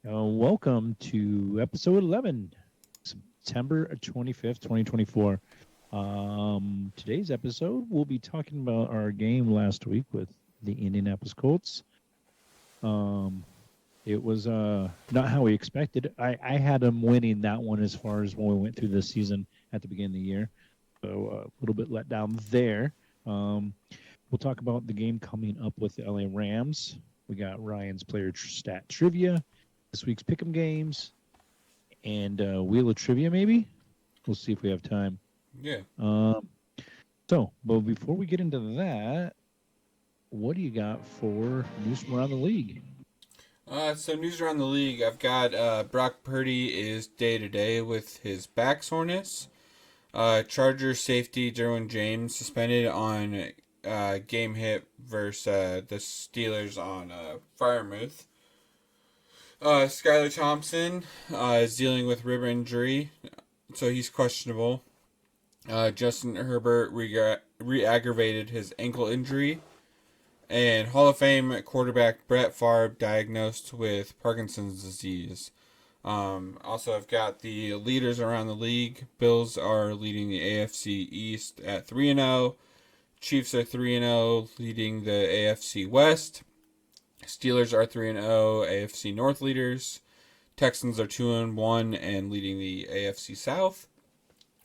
Welcome to episode 11, September 25th, 2024. Today's episode, we'll be talking about our game last week with the Indianapolis Colts. Um, it was not how we expected. I had them winning that one as far as when we went through this season at the beginning of the year. So a little bit let down there. We'll talk about the game coming up with the LA Rams. We got Ryan's player stat trivia, this week's pick'em games, and wheel of trivia. Maybe we'll see if we have time. Yeah. But before we get into that, what do you got for news from around the league? So news around the league. I've got Brock Purdy is day to day with his back soreness. Chargers safety Derwin James suspended on game hit versus the Steelers on Firemouth. Skylar Thompson is dealing with rib injury, so he's questionable. Justin Herbert re-aggravated his ankle injury. And Hall of Fame quarterback Brett Favre diagnosed with Parkinson's disease. Also, I've got the leaders around the league. Bills are leading the AFC East at 3-0. Chiefs are 3-0, leading the AFC West. Steelers are 3-0, AFC North leaders. Texans are 2-1 and leading the AFC South.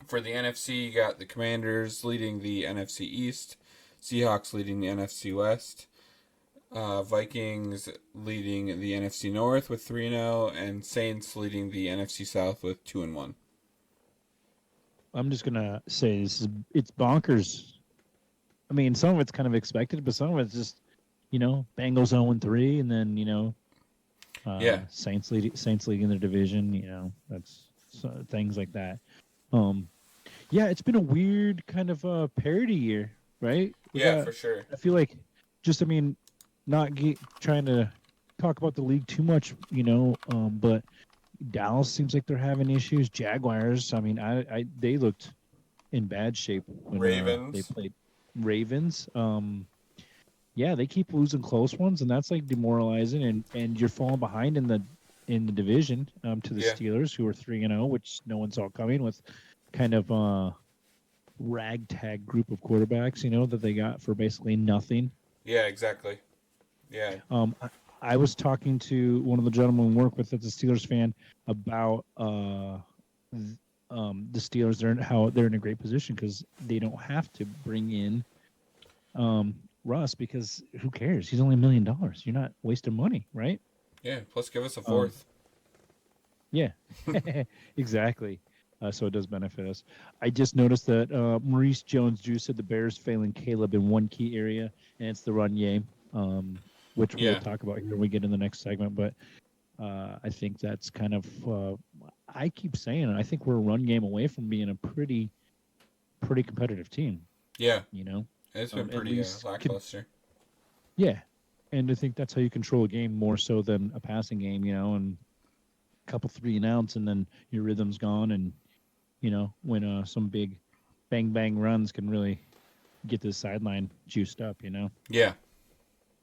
For the NFC, you got the Commanders leading the NFC East. Seahawks leading the NFC West. Vikings leading the NFC North with 3-0, and Saints leading the NFC South with 2-1. I'm just gonna say it's bonkers. I mean, some of it's kind of expected, but some of it's just Bengals 0-3, and then Yeah, Saints leading their division. That's things like that. Yeah, it's been a weird kind of parody year, right? for sure. I feel like not trying to talk about the league too much, but Dallas seems like they're having issues. Jaguars, they looked in bad shape when they Ravens. played Ravens. Yeah, they keep losing close ones, and that's like demoralizing. And you're falling behind in the division to the Yeah, Steelers, who are 3-0, which no one saw coming with kind of ragtag group of quarterbacks, that they got for basically nothing. yeah, exactly. Yeah, I was talking to one of the gentlemen we work with that's a Steelers fan about the Steelers. How they're in a great position because they don't have to bring in Russ because who cares? He's only $1 million. You're not wasting money, right? yeah. Plus, give us a Um, fourth. yeah, exactly. So it does benefit us. I just noticed that Maurice Jones-Drew said the Bears failing Caleb in one key area, and it's the run game, which we'll Yeah, talk about here when we get in the next segment. But I think that's kind of I keep saying it. I think we're a run game away from being a pretty competitive team. yeah. You know, It's been at pretty least lackluster. yeah. And I think that's how you control a game more so than a passing game. And a couple 3-and-outs, and then your rhythm's gone, and when some big bang bang runs can really get the sideline juiced up. Yeah,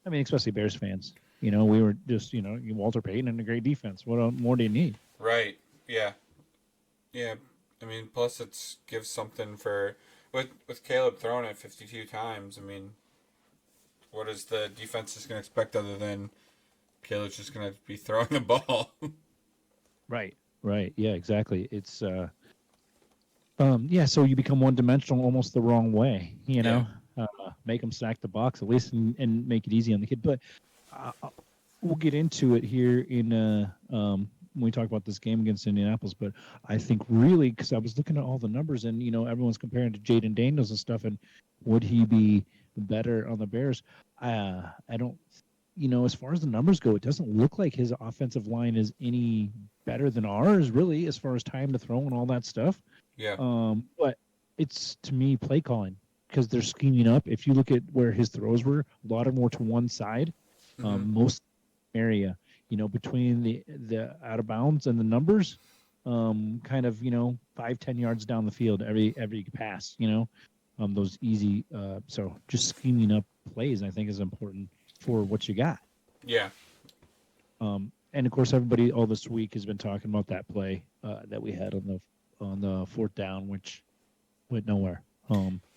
I mean, especially Bears fans. We were just Walter Payton and a great defense. What more do you need? right. Yeah, yeah. I mean, plus it's gives something for with Caleb throwing it 52 times. I mean, what is the defense just going to expect other than Caleb's just going to be throwing the ball? Right. Right. Yeah. Exactly. It's yeah. So you become one dimensional almost the wrong way. Yeah, Make them stack the box at least and make it easy on the kid. But we'll get into it here in when we talk about this game against Indianapolis. But I think really because I was looking at all the numbers and everyone's comparing to Jaden Daniels and stuff, and would he be better on the Bears? I don't. As far as the numbers go, it doesn't look like his offensive line is any better than ours, really, as far as time to throw and all that stuff. yeah. But it's to me play calling because they're scheming up. If you look at where his throws were, a lot of more to one side, Mm-hmm. most area, between the out of bounds and the numbers, kind of 5-10 yards down the field every pass. Those easy. So just scheming up plays, I think, is important for what you got. Yeah, and of course, everybody all this week has been talking about that play that we had on the fourth down, which went nowhere.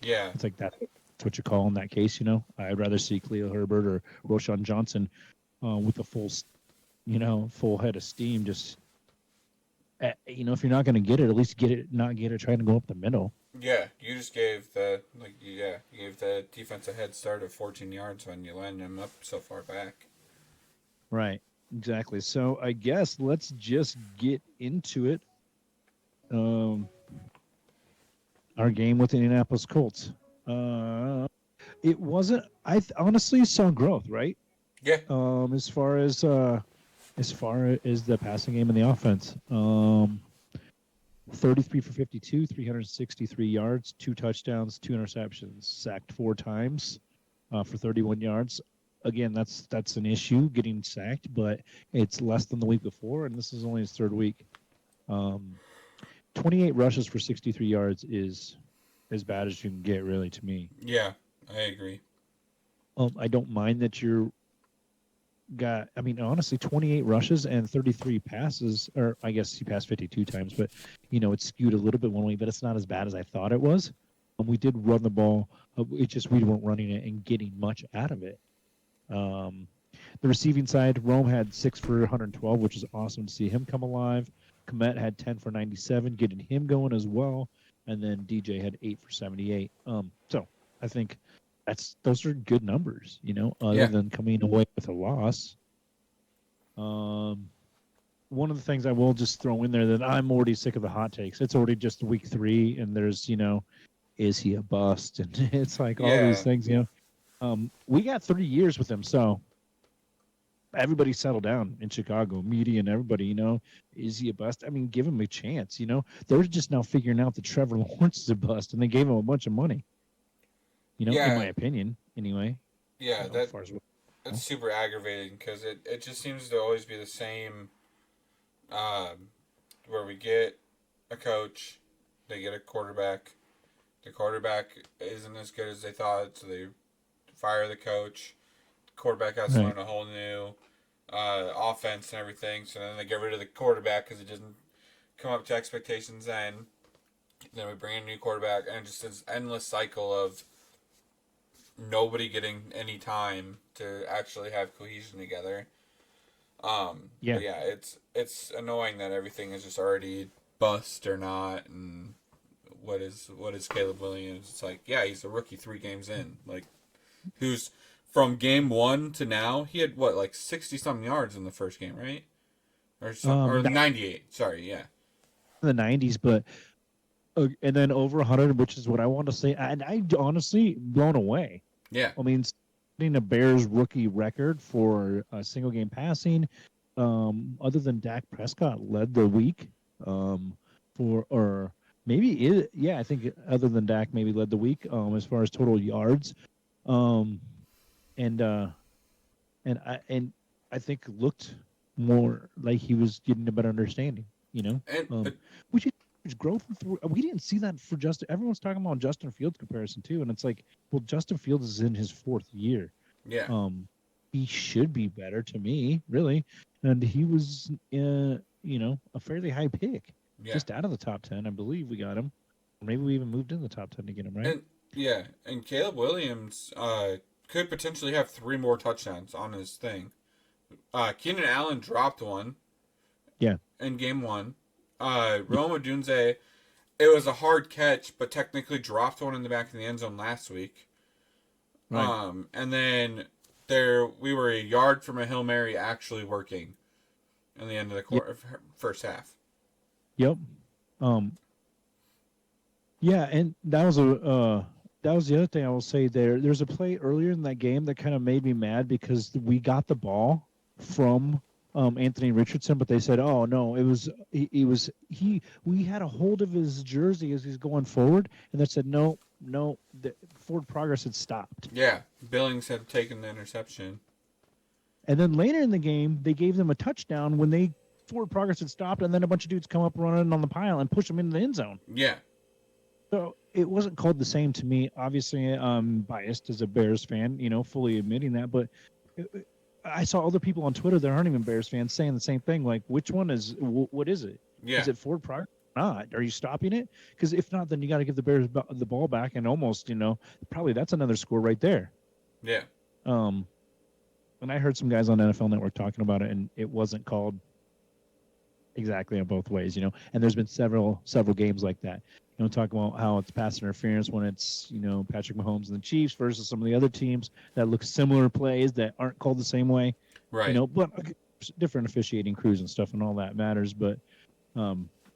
Yeah. It's like that's what you call in that case. I'd rather see Khalil Herbert or Roshan Johnson with a full head of steam. Just if you're not going to get it, at least not get it trying to go up the middle. Yeah, you just gave you gave the defense a head start of 14 yards when you landed them up so far back. Right, exactly. So I guess let's just get into it. Our game with the Indianapolis Colts. It wasn't. Honestly saw growth, right? Yeah. As far as the passing game and the offense. 33 for 52, 363 yards, 2 touchdowns, 2 interceptions, sacked 4 times for 31 yards. Again, that's an issue getting sacked, but it's less than the week before, and this is only his third week. 28 rushes for 63 yards is as bad as you can get, really, to me. Yeah, I agree. I don't mind that honestly, 28 rushes and 33 passes, or I guess he passed 52 times, but, it's skewed a little bit one way, but it's not as bad as I thought it was. We did run the ball. It's just we weren't running it and getting much out of it. The receiving side, Rome had 6 for 112, which is awesome to see him come alive. Komet had 10 for 97, getting him going as well. And then DJ had 8 for 78. So I think those are good numbers, other than coming away with a loss. One of the things I will just throw in there that I'm already sick of the hot takes. It's already just week 3, and there's, is he a bust? And it's like all these things, we got 3 years with him, so everybody settle down in Chicago, media and everybody, is he a bust? I mean, give him a chance, They're just now figuring out that Trevor Lawrence is a bust, and they gave him a bunch of money, in my opinion, anyway. Yeah, that's super aggravating because it just seems to always be the same, where we get a coach, they get a quarterback, the quarterback isn't as good as they thought, so they fire the coach. The quarterback has to learn a whole new offense and everything. So then they get rid of the quarterback because it doesn't come up to expectations. Then we bring in a new quarterback, and just this endless cycle of nobody getting any time to actually have cohesion together. It's annoying that everything is just already bust or not, and what is Caleb Williams? It's like, yeah, he's a rookie 3 games in. Like, who's from game 1 to now, he had 60-something yards in the first game, right? Or 98. Sorry, yeah. The 90s, but and then over 100, which is what I want to say. And I honestly blown away. Yeah. I mean, setting a Bears rookie record for single game passing, other than Dak Prescott led the week, I think other than Dak maybe led the week as far as total yards, and I think looked more like he was getting a better understanding, which is growth. We didn't see that for Justin. Everyone's talking about Justin Fields comparison too, and it's like, well, Justin Fields is in his 4th year. Yeah. He should be better to me, really, and he was, a fairly high pick, just out of the top 10, I believe we got him. Maybe we even moved in the top 10 to get him, right? And Caleb Williams could potentially have 3 more touchdowns on his thing. Keenan Allen dropped one. Yeah. In game 1. Rome Odunze, it was a hard catch, but technically dropped one in the back of the end zone last week. Right. And then we were a yard from a Hail Mary actually working in the end of the first half. Yep. Yeah, and that was the other thing I will say there. There's a play earlier in that game that kind of made me mad because we got the ball from Anthony Richardson, but they said, "Oh no, we had a hold of his jersey as he's going forward," and they said, "No, the forward progress had stopped." Yeah, Billings had taken the interception, and then later in the game, they gave them a touchdown when forward progress had stopped, and then a bunch of dudes come up running on the pile and push them into the end zone. Yeah. So it wasn't called the same to me. Obviously, I'm biased as a Bears fan, fully admitting that, but I saw other people on Twitter that aren't even Bears fans saying the same thing. Like, which one is what is it? Yeah. Is it Ford Pryor? Not? Are you stopping it? Because if not, then you got to give the Bears the ball back, and almost, probably that's another score right there. Yeah. And I heard some guys on NFL Network talking about it, and it wasn't called exactly on both ways, And there's been several games like that. Talking about how it's pass interference when it's, Patrick Mahomes and the Chiefs versus some of the other teams that look similar plays that aren't called the same way. Right. But different officiating crews and stuff and all that matters. But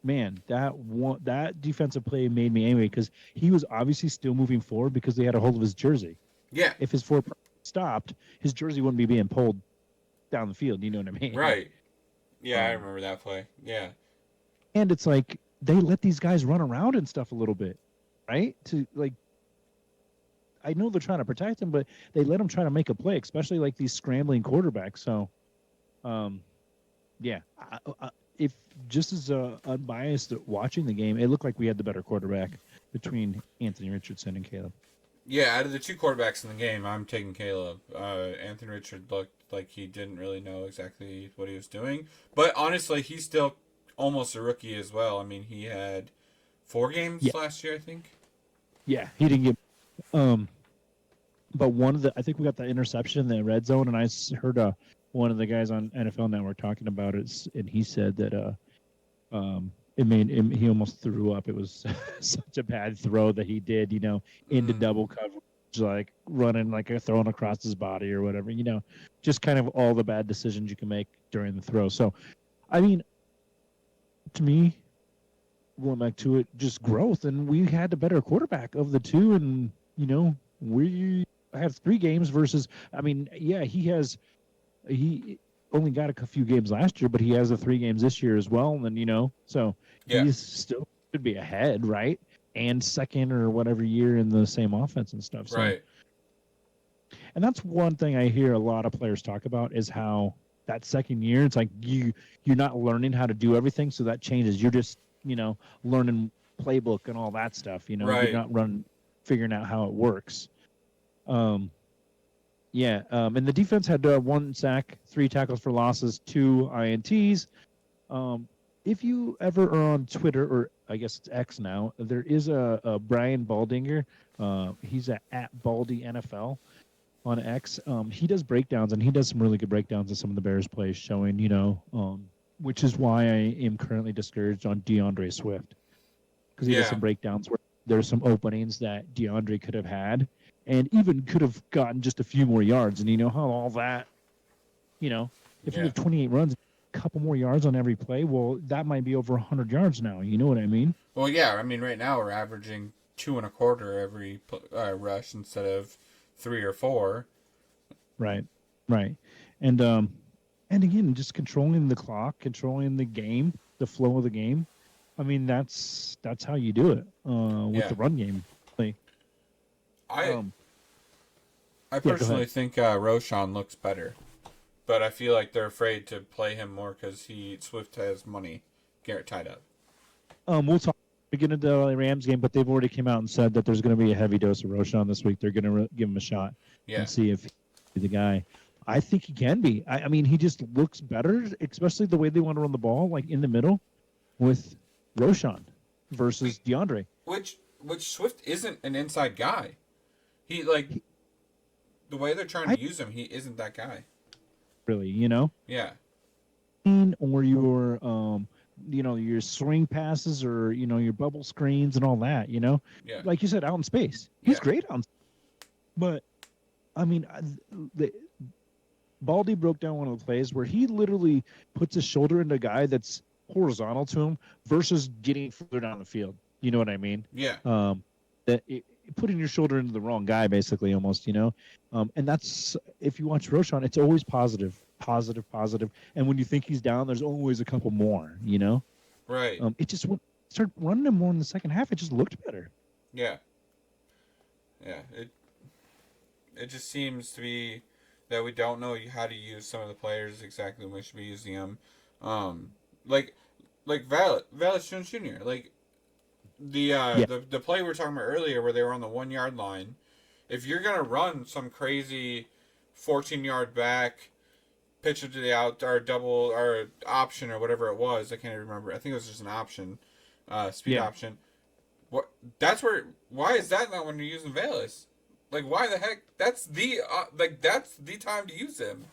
man, that defensive play made me angry because he was obviously still moving forward because they had a hold of his jersey. Yeah. If his forward stopped, his jersey wouldn't be being pulled down the field. You know what I mean? Right. Yeah, I remember that play. Yeah. And it's like they let these guys run around and stuff a little bit, right? I know they're trying to protect him, but they let him try to make a play, especially like these scrambling quarterbacks. So, yeah, if just as unbiased watching the game, it looked like we had the better quarterback between Anthony Richardson and Caleb. Yeah, out of the two quarterbacks in the game, I'm taking Caleb. Anthony Richard looked like he didn't really know exactly what he was doing. But honestly, he's still almost a rookie as well. I mean, he had 4 games last year, I think. Yeah, he didn't get. But I think we got the interception in the red zone, and I heard one of the guys on NFL Network talking about it, and he said that it made him, he almost threw up. It was such a bad throw that he did, into double coverage, like running, like throwing across his body or whatever, just kind of all the bad decisions you can make during the throw. So, I mean, to me, going back to it, just growth, and we had the better quarterback of the two, and we have 3 games versus. I mean, yeah, he only got a few games last year, but he has the 3 games this year as well, and so he still should be ahead, right? And second or whatever year in the same offense and stuff. So, right. And that's one thing I hear a lot of players talk about is how that second year, it's like you're not learning how to do everything, so that changes. You're just learning playbook and all that stuff. Right. You're not figuring out how it works. Yeah, and the defense had 1 sack, 3 tackles for losses, 2 INTs. If you ever are on Twitter, or I guess it's X now, there is a Brian Baldinger. He's at Baldy NFL on X. He does breakdowns, and he does some really good breakdowns of some of the Bears plays, showing, which is why I am currently discouraged on DeAndre Swift. Because he does some breakdowns where there's some openings that DeAndre could have had, and even could have gotten just a few more yards. And how all that, if you have 28 runs, a couple more yards on every play, well, that might be over 100 yards now. You know what I mean? Well, yeah. I mean, right now we're averaging 2.25 every rush instead of 3 or 4. Right. And again, just controlling the clock, controlling the game, the flow of the game. I mean, that's how you do it with the run game. I personally think Roshan looks better, but I feel like they're afraid to play him more because Swift has money tied up. We'll talk again at the Rams game, but they've already came out and said that there's going to be a heavy dose of Roshan this week. They're going to give him a shot and see if he's the guy. I think he can be. I mean, he just looks better, especially the way they want to run the ball, like in the middle with Roshan versus DeAndre. Which Swift isn't an inside guy. The way they're trying to use him, he isn't that guy. Really, Yeah. Or your swing passes, or your bubble screens and all that. Yeah. Like you said, out in space, he's great on. But I mean, Baldy broke down one of the plays where he literally puts his shoulder into a guy that's horizontal to him versus getting further down the field. You know what I mean? Yeah. Putting your shoulder into the wrong guy, basically, almost, and that's, if you watch Roshan, it's always positive. And when you think he's down, there's always a couple more, Right. It just started running him more in the second half. It just looked better. Yeah. Yeah. It just seems to be that we don't know how to use some of the players exactly when we should be using them. Like Vallis Jones Jr. Like the play we were talking about earlier where they were on the 1 yard line. If you're gonna run some crazy 14-yard back, pitch it to the out or double or option or whatever it was. I can't even remember. I think it was just an option, speed Yeah. option. What? That's where. Why is that not when you're using Valus? Like, why the heck? That's the time to use him.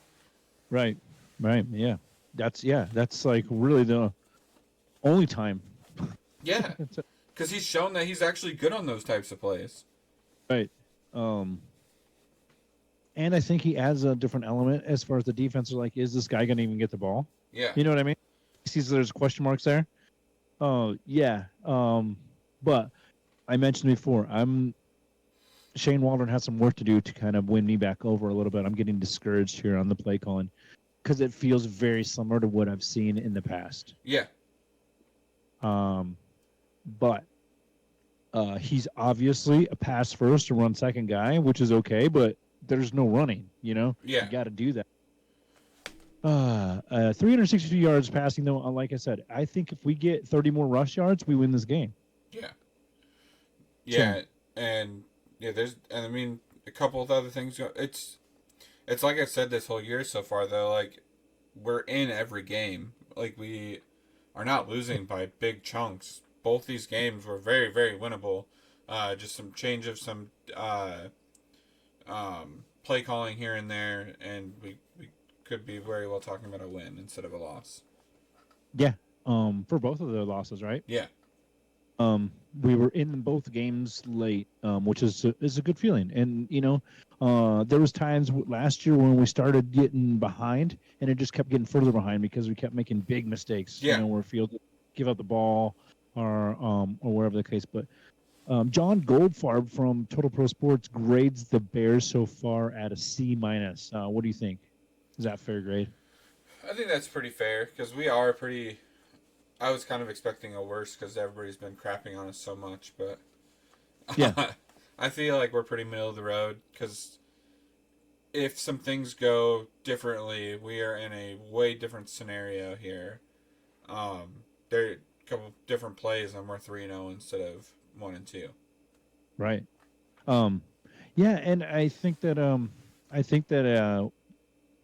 Right. Right. Yeah. That's like really the only time. Yeah, It's a- because he's shown that he's actually good on those types of plays. right. And I think he adds a different element as far as the defense. Are like, is this guy going to even get the ball? Yeah. You know what I mean? He sees there's question marks there. Oh yeah. But I mentioned before, Shane Waldron has some work to do to kind of win me back over a little bit. I'm getting discouraged here on the play calling because it feels very similar to what I've seen in the past. Yeah. But he's obviously a pass first or run second guy, which is okay, but there's no running, Yeah. You got to do that. 362 yards passing, though, like I said, I think if we get 30 more rush yards, we win this game. Yeah. Yeah, and I mean, a couple of other things. It's like I said this whole year so far, though. Like, we're in every game. Like, we are not losing by big chunks. Both these games were very, very winnable. Just some change of some play calling here and there, and we could be very well talking about a win instead of a loss. Yeah. For both of the losses, right? Yeah. We were in both games late, which is a good feeling. And there was times last year when we started getting behind, and it just kept getting further behind because we kept making big mistakes. Yeah. Where field give up the ball or wherever the case. But John Goldfarb from Total Pro Sports grades the Bears so far at a C-. What do you think? Is that fair grade? I think that's pretty fair because we are pretty. I was kind of expecting a worse because everybody's been crapping on us so much, but Yeah. I feel like we're pretty middle of the road because if some things go differently, we are in a way different scenario here. There are a couple different plays, and we're 3-0 instead of 1-2. Right. Yeah, and I think that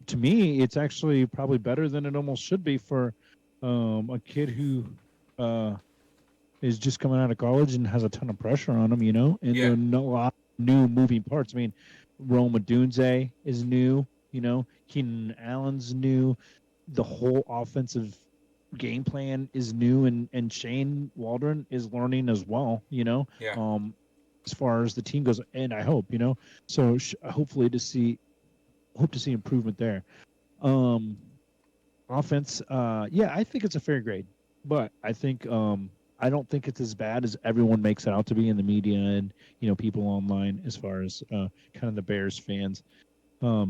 to me, it's actually probably better than it almost should be for a kid who is just coming out of college and has a ton of pressure on him, and there are a lot of new moving parts. I mean, Rome Odunze is new, Keenan Allen's new, the whole offensive game plan is new, and Shane Waldron is learning as well, Yeah. as far as the team goes, and I hope, so hopefully hope to see improvement there. Offense, yeah, I think it's a fair grade, but I think I don't think it's as bad as everyone makes it out to be in the media and people online as far as kind of the Bears fans. I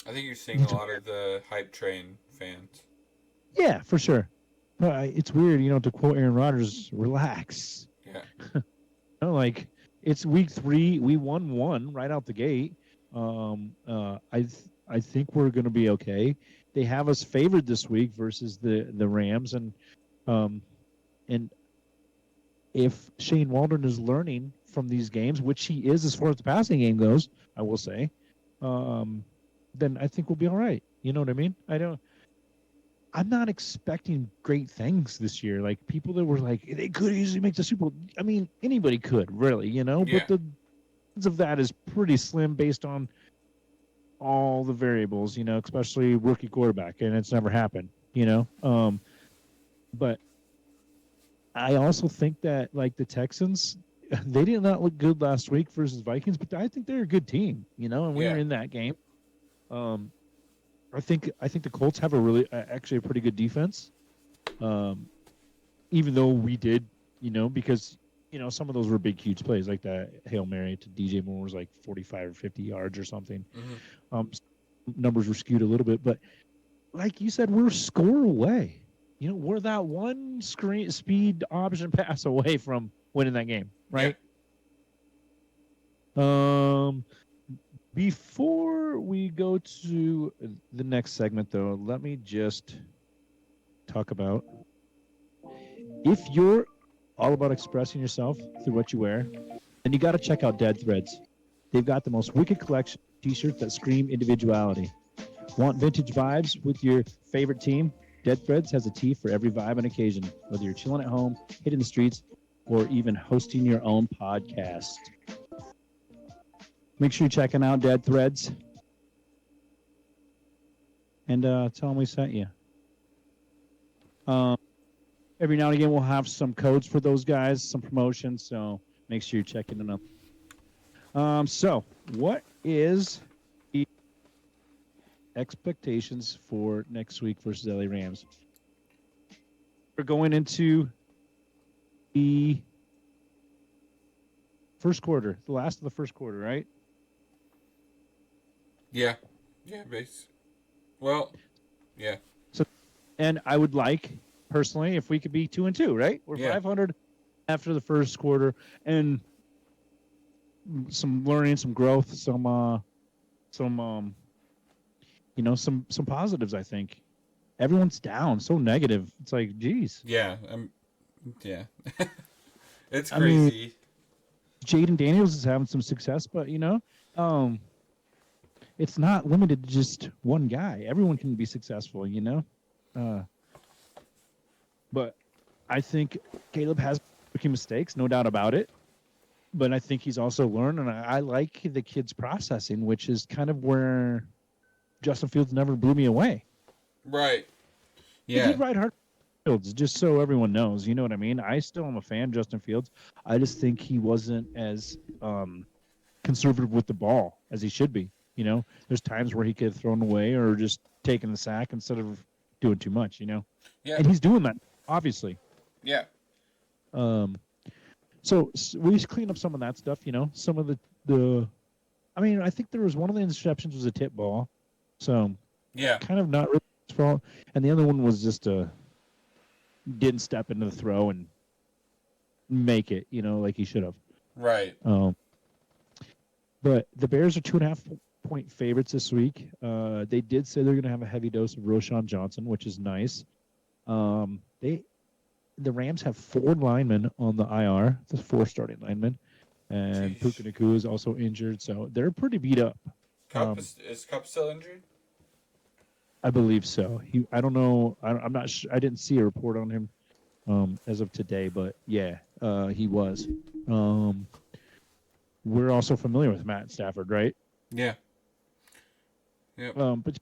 think you're seeing a lot of the hype train fans. Yeah, for sure. But it's weird, to quote Aaron Rodgers, relax. Yeah. Like it's week 3, we won one right out the gate. I think we're going to be okay. They have us favored this week versus the Rams, and if Shane Waldron is learning from these games, which he is as far as the passing game goes, I will say, then I think we'll be all right. You know what I mean? I'm not expecting great things this year. Like people that were like they could easily make the Super Bowl. I mean, anybody could really, Yeah. But the odds of that is pretty slim based on all the variables, especially rookie quarterback, and it's never happened, But I also think that like the Texans, they did not look good last week versus Vikings, but I think they're a good team, and we were in that game. I think the Colts have actually a pretty good defense. Even though we did, because some of those were big, huge plays, like that Hail Mary to DJ Moore was like 45 or 50 yards or something. Mm-hmm. Numbers were skewed a little bit, but like you said, we're a score away. We're that one speed option pass away from winning that game, right? Yeah. Before we go to the next segment, though, let me just talk about if you're all about expressing yourself through what you wear, then you got to check out Dead Threads. They've got the most wicked collection of t-shirts that scream individuality. Want vintage vibes with your favorite team? Dead Threads has a tee for every vibe and occasion, whether you're chilling at home, hitting the streets, or even hosting your own podcast. Make sure you're checking out Dead Threads and tell them we sent you. Every now and again, we'll have some codes for those guys, some promotions, so make sure you're checking them out. So, what is the expectations for next week versus LA Rams? We're going into the first quarter, the last of the first quarter, right? Yeah. Yeah, base. Well, yeah. So, and I would like personally if we could be 2-2, right? We're 500 after the first quarter, and some learning, some growth, some positives. I think everyone's down, so negative. It's like, geez. Yeah. Yeah. It's crazy. I mean, Jaden Daniels is having some success, but it's not limited to just one guy. Everyone can be successful, But I think Caleb has making mistakes, no doubt about it. But I think he's also learned, and I like the kid's processing, which is kind of where Justin Fields never blew me away. Right. Yeah. He did ride hard Fields, just so everyone knows. You know what I mean? I still am a fan of Justin Fields. I just think he wasn't as conservative with the ball as he should be. There's times where he could have thrown away or just taken the sack instead of doing too much, Yeah. And he's doing that, obviously. Yeah. So we just clean up some of that stuff, some of the I mean, I think there was one of the interceptions was a tip ball. So kind of not really his fault. And the other one was just didn't step into the throw and make it, like he should have. Right. But the Bears are 2.5-point favorites this week. They did say they're going to have a heavy dose of Roschon Johnson, which is nice. The Rams have 4 linemen on the IR. There's 4 starting linemen. And Puka Nacua is also injured, so they're pretty beat up. Is Cup still injured? I believe so. I don't know. I'm not sure. I didn't see a report on him as of today, but yeah, he was. We're also familiar with Matt Stafford, right? Yeah. Yep. But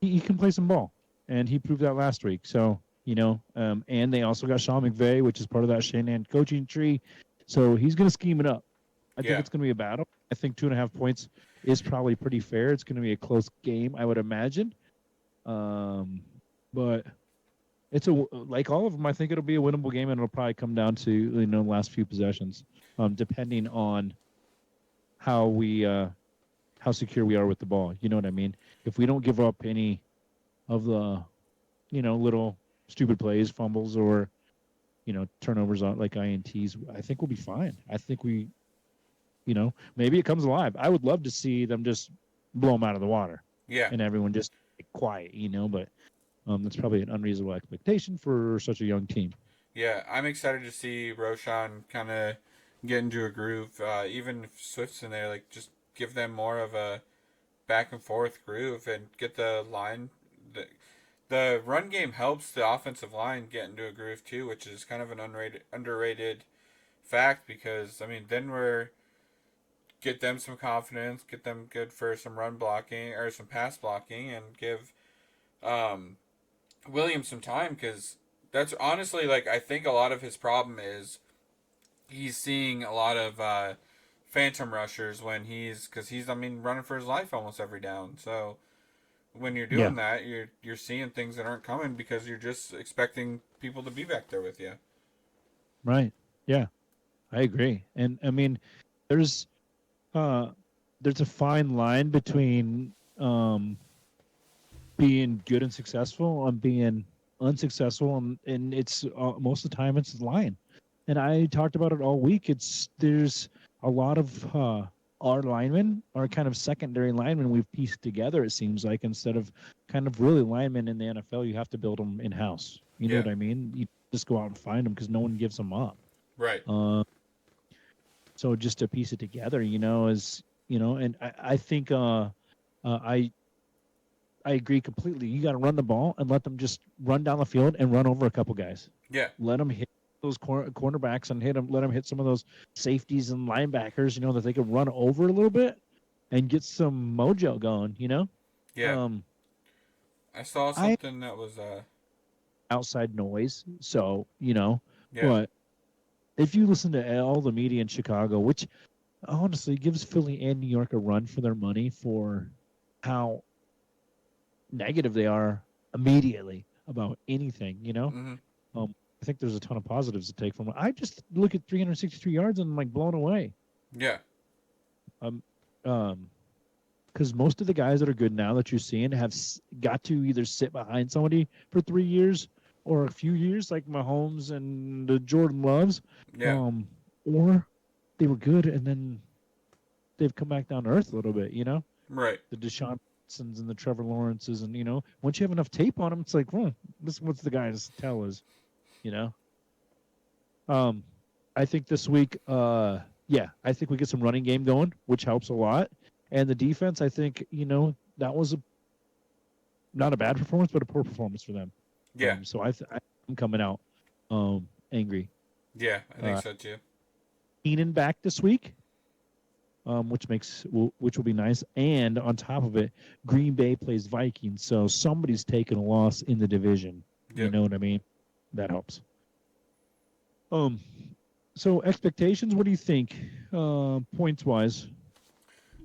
he can play some ball, and he proved that last week. So, and they also got Sean McVay, which is part of that Shanahan coaching tree. So he's going to scheme it up. I think it's going to be a battle. I think 2.5 points is probably pretty fair. It's going to be a close game, I would imagine. But it's like all of them. I think it'll be a winnable game, and it'll probably come down to the last few possessions, depending on how secure we are with the ball. You know what I mean? If we don't give up any of the little stupid plays, fumbles, or turnovers on like INTs, I think we'll be fine. I think we, maybe it comes alive. I would love to see them just blow them out of the water. Yeah. And everyone just quiet, but that's probably an unreasonable expectation for such a young team. Yeah, I'm excited to see Roschon kind of get into a groove. Even if Swift's in there, like just give them more of a back and forth groove and get the line. The run game helps the offensive line get into a groove too, which is kind of an underrated fact because then we're get them some confidence, get them good for some run blocking or some pass blocking, and give Williams some time because that's honestly I think a lot of his problem is he's seeing a lot of phantom rushers when he's running for his life almost every down. So when you're doing that, you're seeing things that aren't coming because you're just expecting people to be back there with you. Right. Yeah, I agree. And there's a fine line between being good and successful and being unsuccessful, and it's most of the time it's the line. And I talked about it all week. There's a lot of our linemen are kind of secondary linemen we've pieced together, it seems like, instead of kind of really linemen in the NFL. You have to build them in-house. You know what I mean? You just go out and find them because no one gives them up. Right. So just to piece it together, and I think I agree completely. You got to run the ball and let them just run down the field and run over a couple guys. Yeah. Let them hit those cornerbacks and hit them. Let them hit some of those safeties and linebackers. You know, that they can run over a little bit and get some mojo going. You know, Yeah. I saw I something that was outside noise. So you know, yeah. but if you listen to all the media in Chicago, which honestly gives Philly and New York a run for their money for how negative they are immediately about anything, you know. Mhm. I think there's a ton of positives to take from it. I just look at 363 yards and I'm like blown away. Yeah. Um, um, because most of the guys that are good now that you're seeing have got to either sit behind somebody for 3 years or a few years, like Mahomes and Jordan Loves, Yeah. or they were good and then they've come back down to earth a little bit, you know. Right. The Deshaun Watsons and the Trevor Lawrences, and you know, once you have enough tape on them, it's like, this what's the guy's tell is, you know. Um, I think this week, yeah, I think we get some running game going, which helps a lot, and the defense, I think, you know, that was not a bad performance, but a poor performance for them. Yeah. So I'm coming out, angry. Yeah. I think so too. Keenan back this week. Which will be nice. And on top of it, Green Bay plays Vikings, so somebody's taking a loss in the division. You Yep. know what I mean? That helps. Um, so expectations. What do you think, points wise?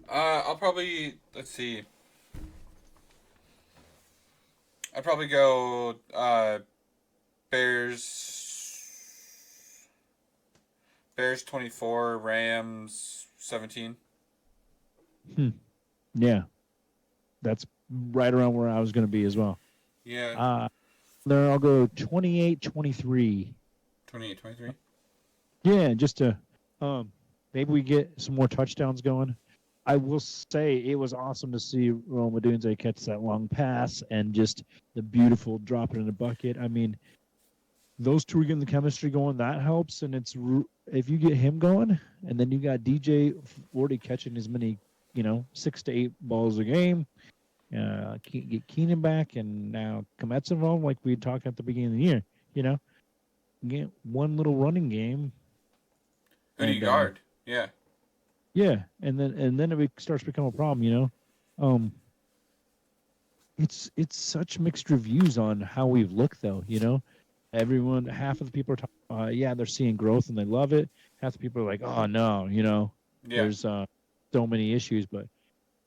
I'll probably let's see. I'd probably go Bears. Bears 24, Rams 17. Hmm. Yeah, that's right around where I was going to be as well. Yeah. There I'll go 28-23. 28-23. Yeah, just to maybe we get some more touchdowns going. I will say it was awesome to see Rome Odunze catch that long pass and just the beautiful drop it in the bucket. I mean, those two are getting the chemistry going. That helps, and if you get him going, and then you got DJ already catching as many, 6 to 8 balls a game. Get Keenan back, and now Komet's involved, like we talked at the beginning of the year. You know, get one little running game, Who do you and guard? Yeah. yeah, and then it starts to become a problem. It's such mixed reviews on how we've looked, though. Half of the people are talking, yeah, they're seeing growth and they love it. Half the people are like, oh no, Yeah. there's so many issues. But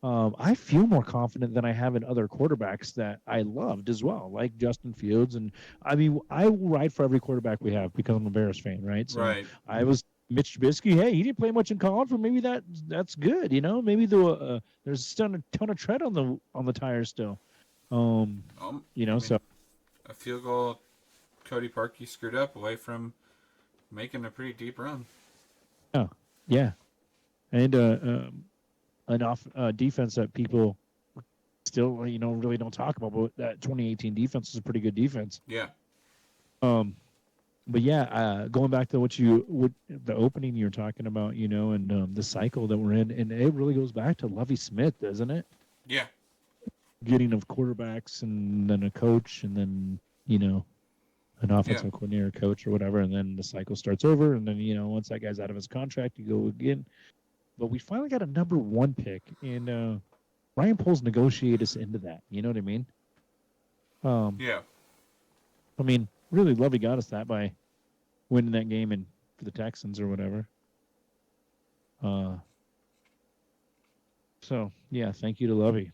I feel more confident than I have in other quarterbacks that I loved as well, like Justin Fields. And I mean, I will ride for every quarterback we have because I'm a Bears fan, right? So Right. I was Mitch Trubisky. Hey, he didn't play much in college, but maybe that's good. Maybe there's still a ton of tread on the tires still. I mean, So a field goal Cody Parkey screwed up away from making a pretty deep run. yeah, yeah, and an off defense that people still really don't talk about, but that 2018 defense is a pretty good defense. Yeah. But yeah, going back to what the opening you're talking about, and the cycle that we're in, and it really goes back to Lovie Smith, doesn't it? Yeah. Getting of quarterbacks and then a coach and then an offensive coordinator, coach or whatever, and then the cycle starts over, and then once that guy's out of his contract, you go again. But we finally got a number 1 pick, and Ryan Poles negotiated us into that. You know what I mean? Yeah. I mean, really, Lovey got us that by winning that game and for the Texans or whatever. So yeah, thank you to Lovey.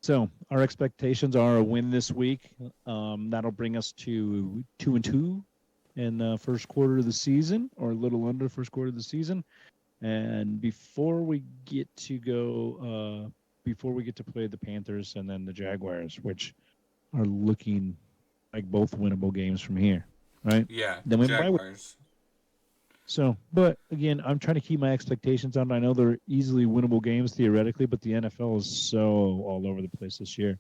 So our expectations are a win this week. That'll bring us to 2-2 in the first quarter of the season, or a little under first quarter of the season. And before we get to play the Panthers and then the Jaguars, which are looking like both winnable games from here, right? Yeah. Then we Jaguars. So, but again, I'm trying to keep my expectations down. I know they're easily winnable games theoretically, but the NFL is so all over the place this year.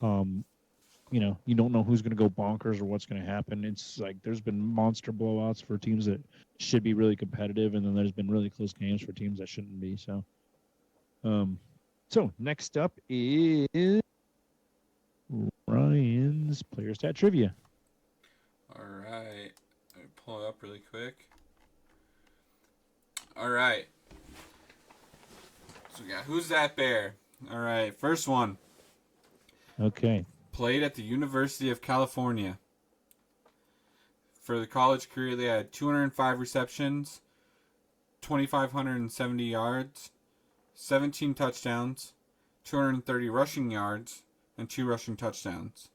You don't know who's going to go bonkers or what's going to happen. It's like there's been monster blowouts for teams that should be really competitive, and then there's been really close games for teams that shouldn't be. So, So next up is Ryan's player stat trivia. All right. Let me pull it up really quick. All right. So we got Who's That Bear? All right. First one. Okay. Played at the University of California. For the college career, they had 205 receptions, 2,570 yards, 17 touchdowns, 230 rushing yards, and 2 rushing touchdowns.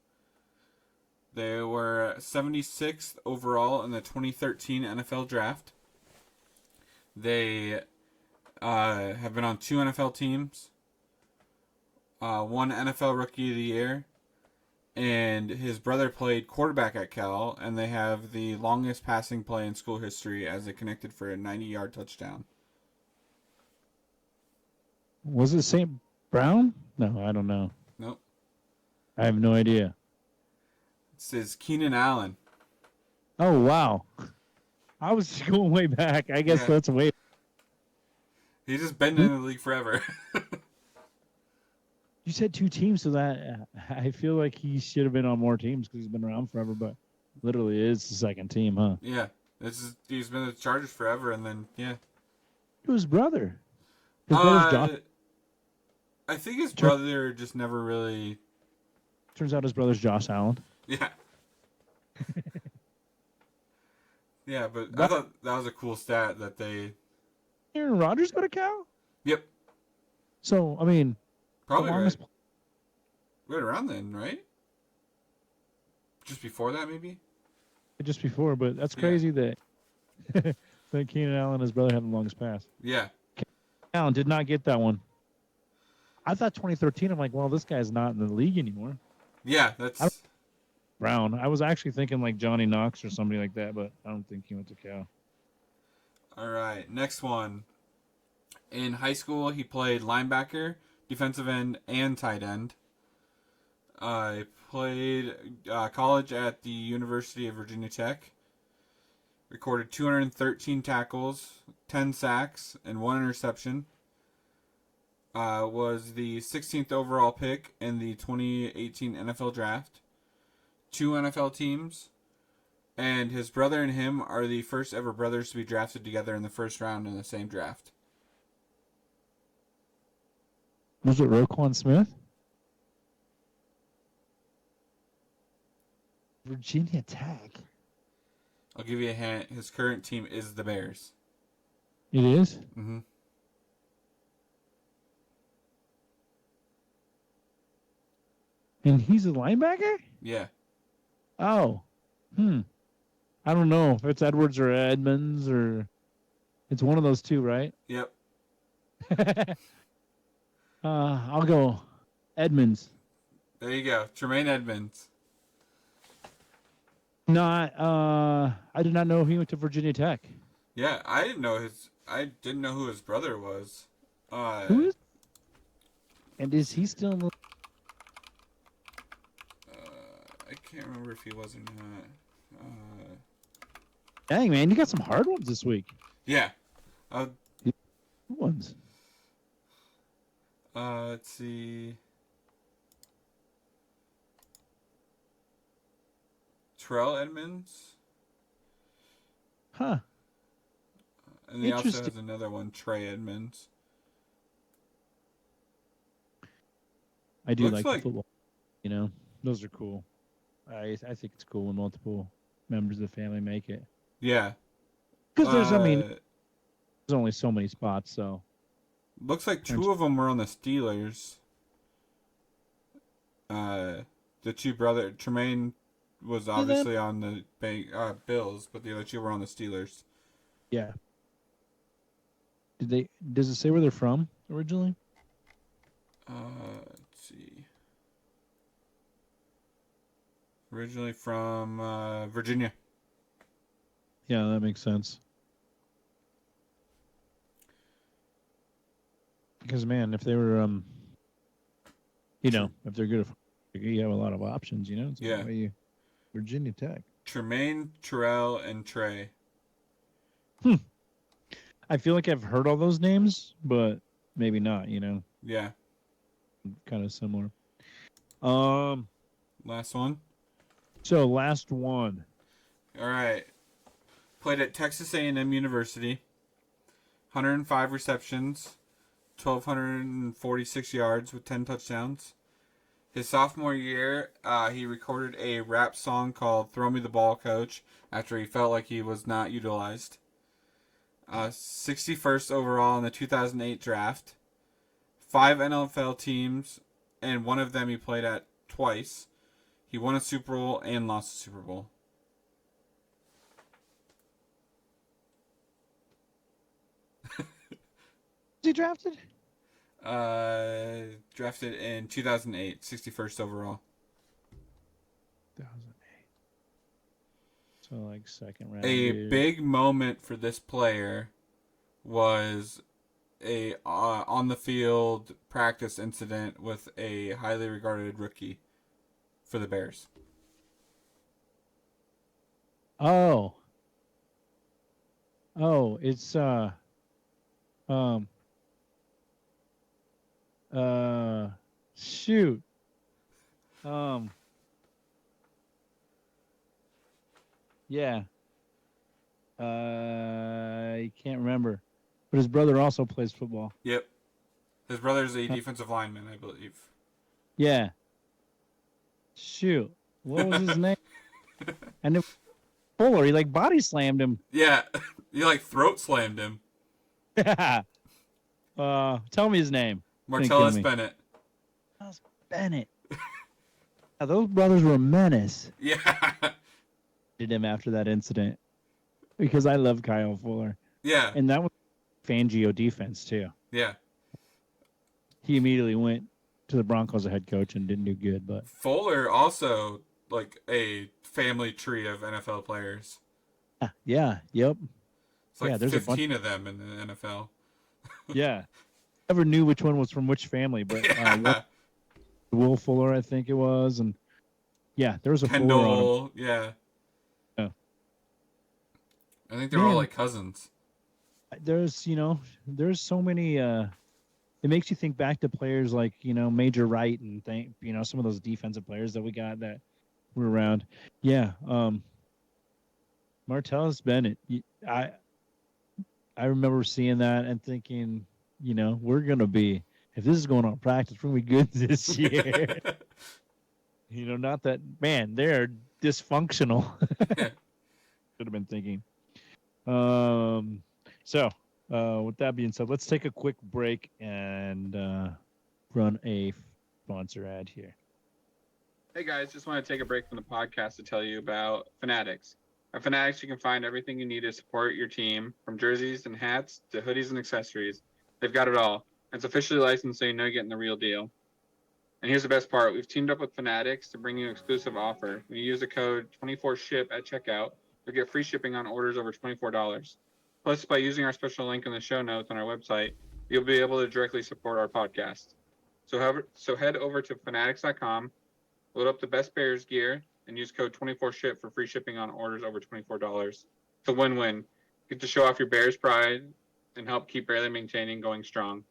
They were 76th overall in the 2013 NFL Draft. They have been on 2 NFL teams, 1 NFL Rookie of the Year, and his brother played quarterback at Cal, and they have the longest passing play in school history as it connected for a 90-yard touchdown. Was it St. Brown? No, I don't know. Nope. I have no idea. This is Keenan Allen. Oh, wow. I was going way back. I guess that's way. He's just been in the league forever. You said 2 teams, so that I feel like he should have been on more teams because he's been around forever, but literally is the second team, huh? Yeah. He's been with the Chargers forever, and then, yeah. Who's his brother? His brother's Josh. I think his brother just never really... Turns out his brother's Josh Allen. Yeah. Yeah, but I thought that was a cool stat that they... Aaron Rodgers go to Cal? Yep. So, I mean... Probably right. Right around then, right? Just before that, maybe? Just before, but that's crazy that that Keenan Allen and his brother had the longest pass. Yeah. Keenan Allen did not get that one. I thought 2013, I'm like, well, this guy's not in the league anymore. Yeah, that's... Brown. I was actually thinking like Johnny Knox or somebody like that, but I don't think he went to Cal. All right, next one. In high school, he played linebacker, defensive end, and tight end. I played college at the University of Virginia Tech. Recorded 213 tackles, 10 sacks, and 1 interception. Was the 16th overall pick in the 2018 NFL Draft. 2 NFL teams. And his brother and him are the first ever brothers to be drafted together in the first round in the same draft. Was it Roquan Smith? Virginia Tech. I'll give you a hint. His current team is the Bears. It is? Mm-hmm. And he's a linebacker? Yeah. Oh. I don't know if it's Edwards or Edmonds or... It's one of those two, right? Yep. I'll go Edmonds. There you go. Tremaine Edmonds. I did not know he went to Virginia Tech. Yeah, I didn't know who his brother was. Who is? And is he still in the... I can't remember if he was or not. Dang, man, you got some hard ones this week. Yeah. Good ones. Let's see. Terrell Edmonds. Huh. And he also has another one, Trey Edmonds. I do like football. You know, those are cool. I think it's cool when multiple members of the family make it. Yeah. Because there's only so many spots, so. Looks like 2 of them were on the Steelers. The 2 brothers, Tremaine was obviously on the Bills, but the other 2 were on the Steelers. Yeah. Does it say where they're from originally? Let's see. Originally from Virginia. Yeah, that makes sense. Because, man, if they were, if they're good, you have a lot of options, you know? It's yeah. Virginia Tech. Tremaine, Terrell, and Trey. I feel like I've heard all those names, but maybe not, you know? Yeah. kind of similar. Um. Last one. So last one. All right. Played at Texas A&M University. 105 receptions, 1,246 yards with 10 touchdowns. His sophomore year, he recorded a rap song called "Throw Me the Ball, Coach" after he felt like he was not utilized. 61st overall in the 2008 draft. 5 NFL teams, and one of them he played at twice. He won a Super Bowl and lost a Super Bowl. Was he drafted? Drafted in 2008, 61st overall. 2008. So like second round. A big moment for this player was a on the field practice incident with a highly regarded rookie for the Bears. Oh, it's shoot. Yeah. I can't remember. But his brother also plays football. Yep. His brother's a defensive lineman, I believe. Yeah. Shoot. What was his name? And then Fuller, he like body slammed him. Yeah. He like throat slammed him. Tell me his name. Martellus Bennett. Martellus Bennett. Yeah, those brothers were a menace. Yeah. Did him after that incident because I love Kyle Fuller. Yeah. And that was Fangio defense too. Yeah. He immediately went to the Broncos as a head coach and didn't do good. But Fuller also like a family tree of NFL players. Yeah. Yep. It's like there's 15 of them in the NFL. Yeah. Never knew which one was from which family, but Will Fuller, I think it was, and yeah, there was a Kendall, Fuller on him. Yeah. Yeah. I think they're all like cousins. There's so many. It makes you think back to players like Major Wright and some of those defensive players that we got that were around. Yeah. Martellus Bennett. I remember seeing that and thinking, we're gonna be, if this is going on practice, we're gonna be good this year. Not that, man, they're dysfunctional. Should have been thinking. So, with that being said, let's take a quick break and run a sponsor ad here. Hey guys, just want to take a break from the podcast to tell you about Fanatics. At Fanatics, you can find everything you need to support your team, from jerseys and hats to hoodies and accessories. They've got it all. It's officially licensed, so you know you're getting the real deal. And here's the best part. We've teamed up with Fanatics to bring you an exclusive offer. When you use the code 24SHIP at checkout, you'll get free shipping on orders over $24. Plus, by using our special link in the show notes on our website, you'll be able to directly support our podcast. So head over to fanatics.com, load up the best Bears gear, and use code 24SHIP for free shipping on orders over $24. It's a win-win. Get to show off your Bears pride and help keep Bearly Maintaining going strong.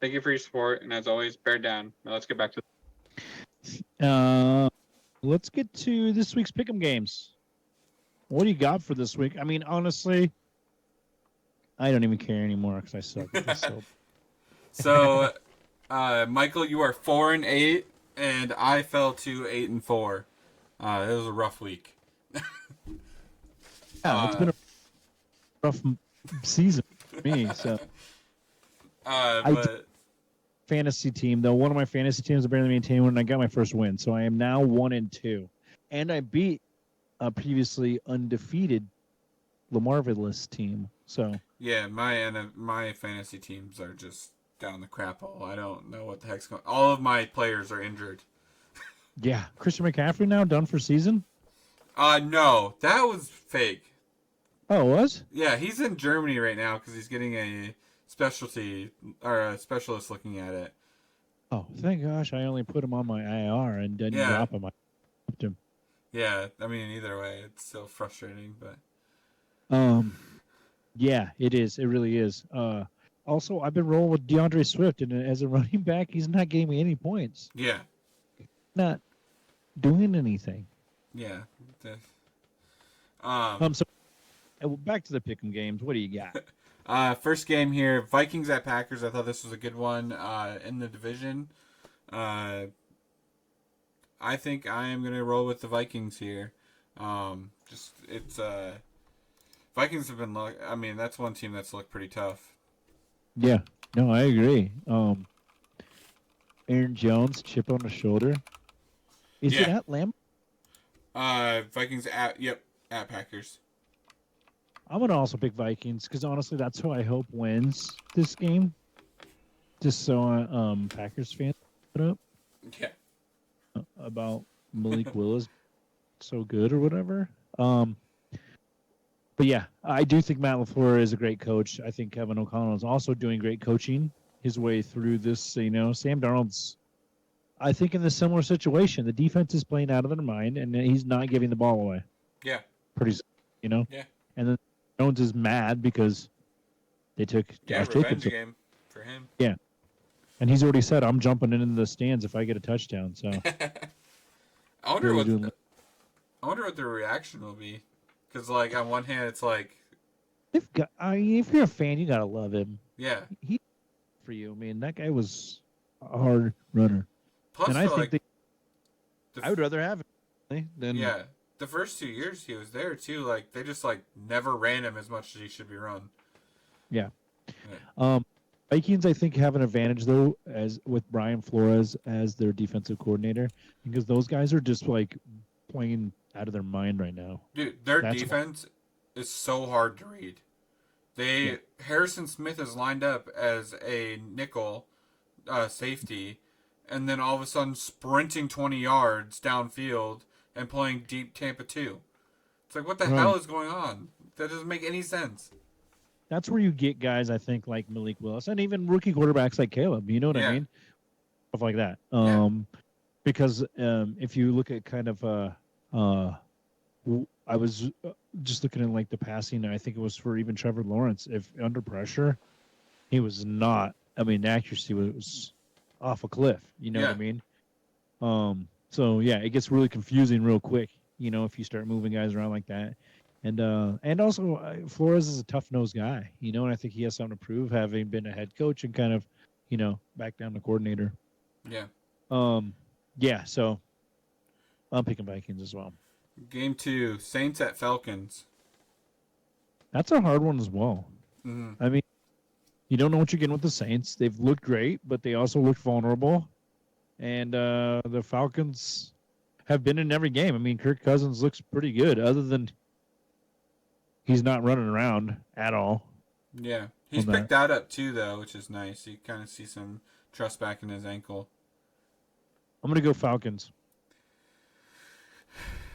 Thank you for your support, and as always, bear down. Now let's get back to let's get to this week's pick'em games. What do you got for this week? I mean, honestly, I don't even care anymore because I suck at this. So, Michael, you are 4-8, and I fell to 8-4. It was a rough week. Yeah, it's been a rough season for me. So, fantasy team though. One of my fantasy teams, I barely maintained one, and I got my first win. So I am now 1-2, and I beat a previously undefeated Lamarvelous team. So yeah, my fantasy teams are just down the crap hole. I don't know what the heck's going. All of my players are injured. Yeah, Christian McCaffrey now done for season. No, that was fake. Oh, it was? Yeah, he's in Germany right now because he's getting a specialist looking at it. Oh, thank gosh! I only put him on my IR and didn't drop him. I dropped him. Yeah, I mean, either way, it's still frustrating, but yeah, it is. It really is. Also, I've been rolling with DeAndre Swift, and as a running back, he's not getting me any points. Yeah. Not doing anything. Yeah. So back to the pick'em games. What do you got? First game here, Vikings at Packers. I thought this was a good one in the division. I think I am going to roll with the Vikings here. Vikings have been I mean, that's one team that's looked pretty tough. Yeah. No, I agree. Aaron Jones, chip on the shoulder. Is it at Lambeau? Vikings at Packers. I'm gonna also pick Vikings because honestly, that's who I hope wins this game. Just so Packers fans put up. Yeah. About Malik Willis so good or whatever. But yeah, I do think Matt LaFleur is a great coach. I think Kevin O'Connell is also doing great coaching his way through this. Sam Darnold's, I think, in a similar situation. The defense is playing out of their mind, and he's not giving the ball away. Yeah. Pretty, Yeah. And then Jones is mad because they took Josh revenge Jacobs. Game for him. Yeah. And he's already said, I'm jumping into the stands if I get a touchdown. So I wonder what the reaction will be. Because, like, on one hand, it's like... if you're a fan, you got to love him. Yeah. He for you. I mean, that guy was a hard runner. Plus, and I think I would rather have him than... Yeah. The first 2 years he was there, too, like, they just, like, never ran him as much as he should be run. Yeah. Vikings, I think, have an advantage, though, as with Brian Flores as their defensive coordinator, because those guys are just, like, playing out of their mind right now. Dude, their defense is so hard to read. Harrison Smith is lined up as a nickel safety, and then all of a sudden sprinting 20 yards downfield and playing deep Tampa 2. It's like, what the hell is going on? That doesn't make any sense. That's where you get guys, I think, like Malik Willis, and even rookie quarterbacks like Caleb. You know what I mean? Stuff like that. Because if you look at kind of I was just looking at like the passing. I think it was for even Trevor Lawrence. If under pressure, he was not. I mean, accuracy was off a cliff. You know what I mean? So yeah, it gets really confusing real quick. If you start moving guys around like that, and also Flores is a tough nosed guy. And I think he has something to prove, having been a head coach and kind of, back down to coordinator. Yeah. Yeah. So I'm picking Vikings as well. Game 2, Saints at Falcons. That's a hard one as well. Mm-hmm. I mean, you don't know what you're getting with the Saints. They've looked great, but they also look vulnerable. And the Falcons have been in every game. I mean, Kirk Cousins looks pretty good, other than he's not running around at all. Yeah. He's picked that up too, though, which is nice. You kind of see some trust back in his ankle. I'm going to go Falcons.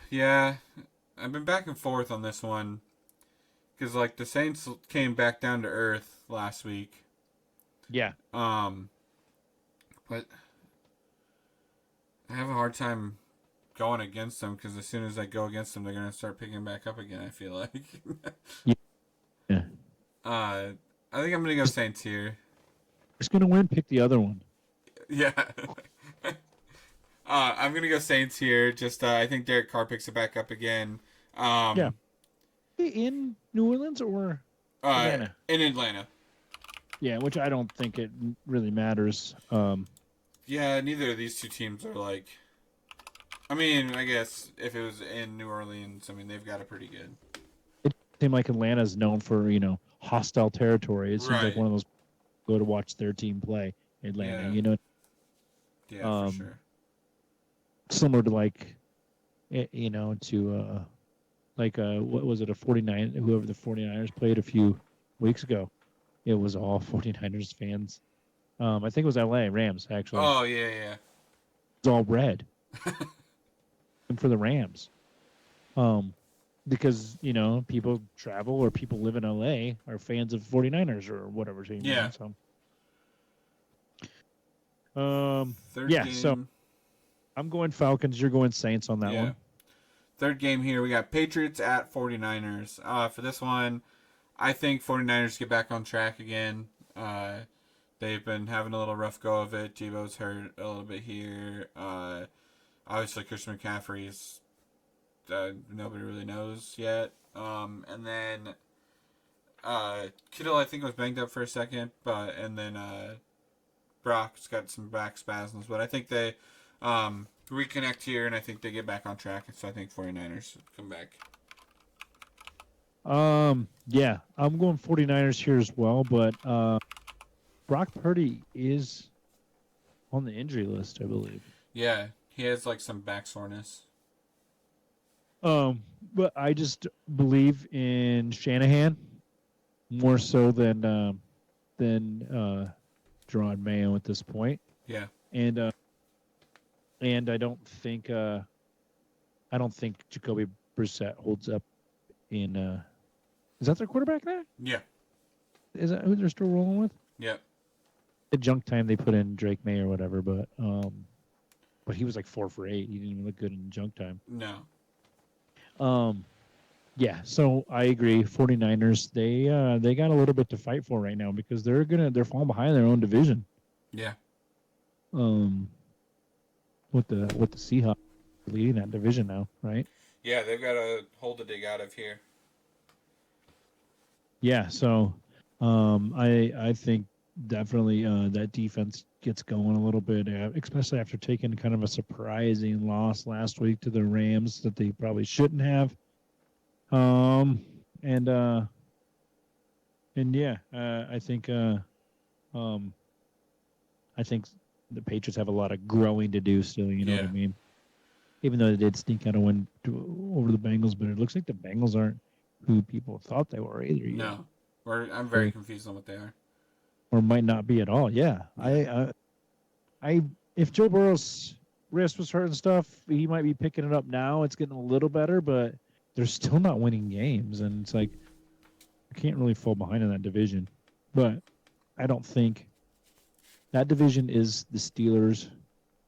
Yeah, I've been back and forth on this one. Because, like, the Saints came back down to earth last week. Yeah. But I have a hard time going against them, because as soon as I go against them, they're going to start picking back up again, I feel like. Yeah. I think I'm going to go Saints here. Who's going to win? Pick the other one. Yeah. I'm going to go Saints here. Just I think Derek Carr picks it back up again. Yeah. In New Orleans or Atlanta? In Atlanta. Yeah, which I don't think it really matters. Yeah, neither of these two teams are like... I mean, I guess if it was in New Orleans, I mean, they've got it pretty good. It seems like Atlanta's known for, hostile territory. It seems like one of those go to watch their team play. Atlanta, Yeah, for sure. Similar to what was it, a 49, whoever the 49ers played a few weeks ago. It was all 49ers fans. I think it was LA Rams, actually. Oh, yeah. It's all red. And for the Rams. Because, people travel or people live in LA are fans of 49ers or whatever team. Yeah. Third game. So I'm going Falcons. You're going Saints on that one. Third game here, we got Patriots at 49ers. For this one, I think 49ers get back on track again. They've been having a little rough go of it. Debo's hurt a little bit here. Obviously, Christian McCaffrey's nobody really knows yet. And then Kittle, I think, was banged up for a second, and then Brock's got some back spasms. But I think they reconnect here, and I think they get back on track. So I think 49ers come back. Yeah, I'm going 49ers here as well, but Brock Purdy is on the injury list, I believe. Yeah, he has like some back soreness. But I just believe in Shanahan more so than Jerron Mayo at this point. Yeah. And I don't think Jacoby Brissett holds up in is that their quarterback now? Yeah. Is that who they're still rolling with? Yeah. At junk time they put in Drake May or whatever, but he was like 4 for 8. He didn't even look good in junk time. No. Yeah, so I agree. 49ers, they got a little bit to fight for right now because they're falling behind their own division. Yeah. With the Seahawks leading that division now, right? Yeah, they've got a hole to dig out of here. Yeah, so I think definitely that defense gets going a little bit, especially after taking kind of a surprising loss last week to the Rams that they probably shouldn't have. And yeah, I think the Patriots have a lot of growing to do still. You know what I mean? Even though they did sneak out a win over the Bengals, but it looks like the Bengals aren't who people thought they were either. No, I'm very confused on what they are, or might not be at all. Yeah, I if Joe Burrow's wrist was hurt and stuff, he might be picking it up now. It's getting a little better, but they're still not winning games, and it's like you can't really fall behind in that division. But I don't think that division is the Steelers,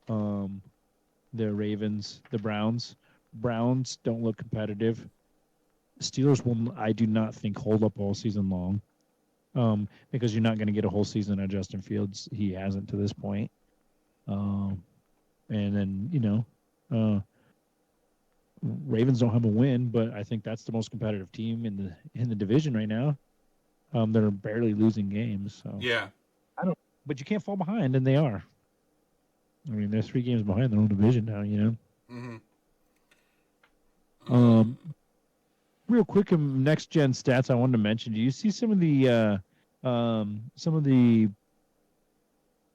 the Ravens, the Browns. Browns don't look competitive. Steelers will, I do not think, hold up all season long, because you're not going to get a whole season out of Justin Fields. He hasn't to this point. And then Ravens don't have a win, but I think that's the most competitive team in the division right now. They're barely losing games. So yeah, but you can't fall behind, and they are. I mean, they're 3 games behind their own division now. You know. Mm-hmm. Real quick, next gen stats I wanted to mention. Do you see some of the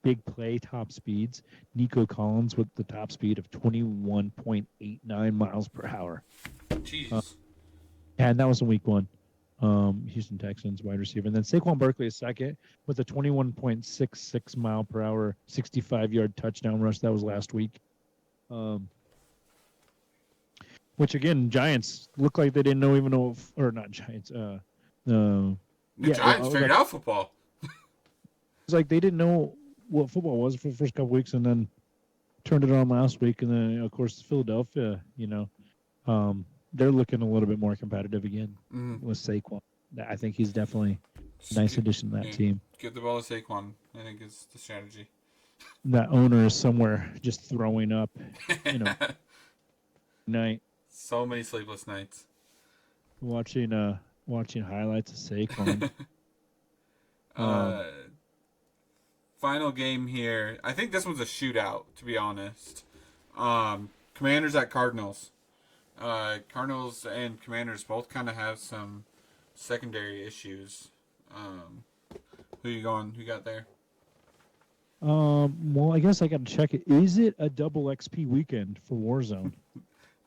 big play top speeds? Nico Collins with the top speed of 21.89 miles per hour. Jeez. And that was in week 1. Houston Texans wide receiver. And then Saquon Barkley is second with a 21.66 mile per hour, 65-yard touchdown rush. That was last week. Which again, Giants look like they didn't know or not Giants. The Giants figured out football. It's like they didn't know what football was for the first couple weeks, and then turned it on last week. And then of course Philadelphia, they're looking a little bit more competitive again with Saquon. I think he's definitely a nice addition to that team. Give the ball to Saquon, I think is the strategy. That owner is somewhere just throwing up, night. So many sleepless nights. Watching highlights of Saquon. Final game here. I think this one's a shootout, to be honest. Commanders at Cardinals. Cardinals and Commanders both kind of have some secondary issues. Who you going? Who got there? Well, I guess I got to check it. Is it a double XP weekend for Warzone?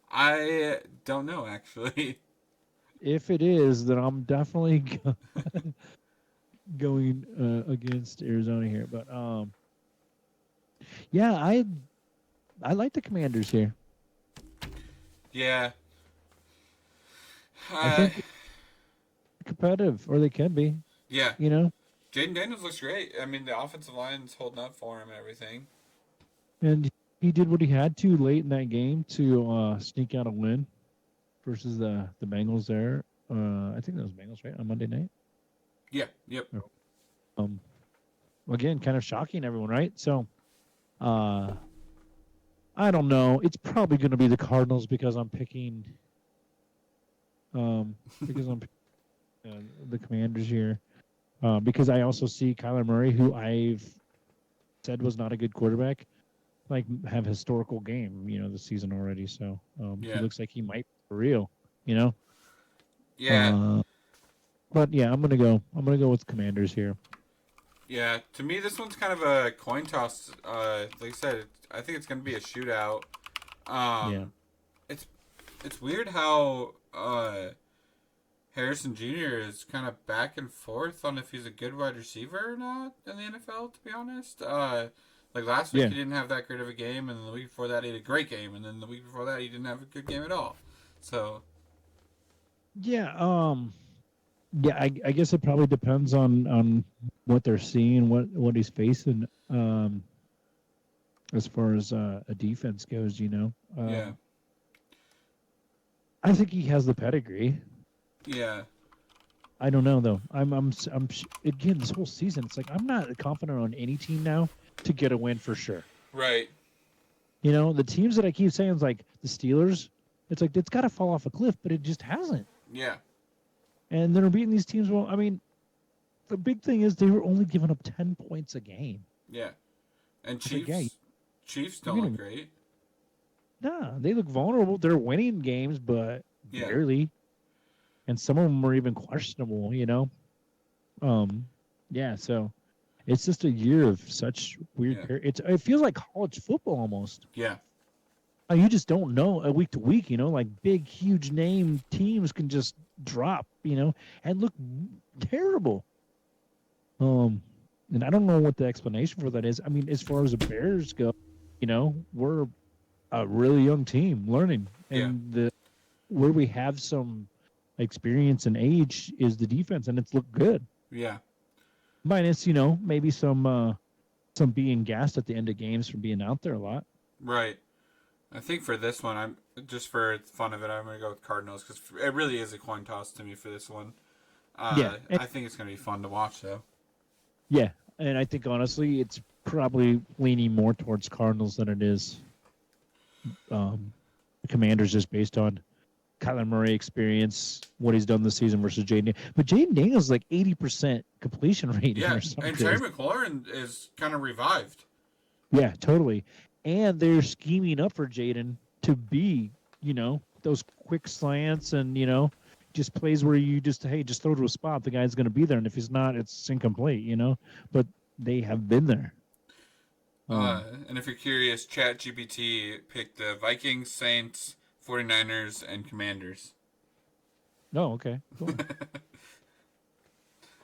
I don't know, actually. If it is, then I'm definitely going against Arizona here. But yeah, I like the Commanders here. Yeah. I think competitive, or they can be. Yeah. Jaden Daniels looks great. I mean, the offensive line's holding up for him and everything. And he did what he had to late in that game to sneak out a win versus the Bengals there. I think that was Bengals, right, on Monday night? Yeah, yep. again, kind of shocking everyone, right? So, I don't know. It's probably going to be the Cardinals because I'm picking, because I'm the Commanders here. Because I also see Kyler Murray, who I've said was not a good quarterback, like have historical game, this season already. So he Yeah. looks like he might be for real, you know. Yeah. But yeah, I'm gonna go with Commanders here. Yeah. To me, this one's kind of a coin toss. Like I said, I think it's going to be a shootout. Yeah, It's it's weird how Harrison Jr. is kind of back and forth on if he's a good wide receiver or not in the NFL. To be honest, like last week yeah, he didn't have that great of a game, and the week before that he had a great game, and then the week before that he didn't have a good game at all. So yeah. Yeah, I guess it probably depends on what they're seeing, what he's facing. As far as a defense goes, yeah, I think he has the pedigree. yeah, I don't know though. Again, this whole season. It's like I'm not confident on any team now to get a win for sure. right, The teams that I keep saying is like the Steelers. It's like it's got to fall off a cliff, but it just hasn't. yeah, And they're beating these teams. Well, I mean, the big thing is they were only giving up 10 points a game. yeah. And It's like, Chiefs you're don't gonna, look great. nah, they look vulnerable. They're winning games, but Yeah, barely. And some of them are even questionable. Yeah. So it's just a year of such weird. yeah, It feels like college football almost. yeah, You just don't know week to week. Like big, huge name teams can just drop. And look terrible. And I don't know what the explanation for that is. I mean, as far as the Bears go, we're a really young team learning, yeah, and where we have some experience and age is the defense, and it's looked good. yeah, Minus, maybe some being gassed at the end of games from being out there a lot. right. I think for this one, I'm just for the fun of it, I'm gonna go with Cardinals because it really is a coin toss to me for this one. Yeah, I think it's gonna be fun to watch though. yeah, and I think honestly, it's probably leaning more towards Cardinals than it is the Commanders, just based on Kyler Murray experience, what he's done this season versus Jaden. But Jaden Daniels like 80% completion rate Yeah, or something. and Terry McLaurin is kind of revived. Yeah, totally. And they're scheming up for Jaden to be, those quick slants and, just plays where you just throw to a spot. The guy's going to be there. And if he's not, it's incomplete, But they have been there. And if you're curious, ChatGPT picked the Vikings, Saints, 49ers, and Commanders. Oh, okay. Cool.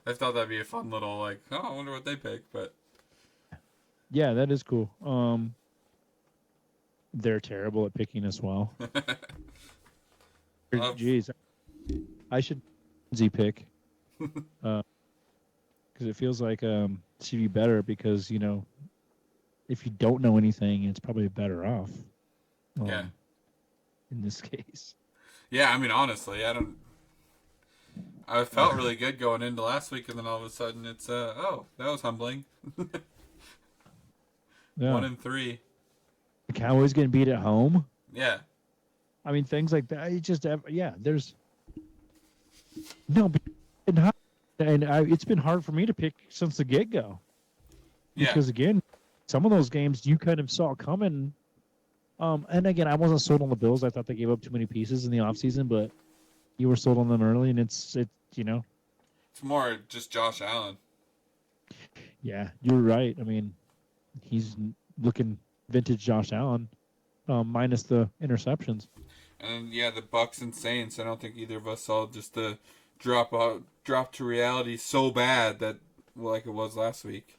I thought that'd be a fun little, I wonder what they pick, but... Yeah, that is cool. They're terrible at picking as well. Jeez, I should Z pick because it feels like should be better because if you don't know anything, it's probably better off. Yeah. In this case. Yeah, I mean, honestly, I felt really good going into last week, and then all of a sudden it's that was humbling. Yeah. 1-3. The Cowboys getting beat at home. Yeah. I mean, things like that. You just there's no, but it's been hard for me to pick since the get go. Yeah. Because again, some of those games you kind of saw coming. And again, I wasn't sold on the Bills. I thought they gave up too many pieces in the offseason, but you were sold on them early, and it's. It's more just Josh Allen. Yeah, you're right. I mean, he's looking vintage Josh Allen, minus the interceptions. And yeah, the Bucks and Saints. I don't think either of us saw just the drop to reality so bad that like it was last week.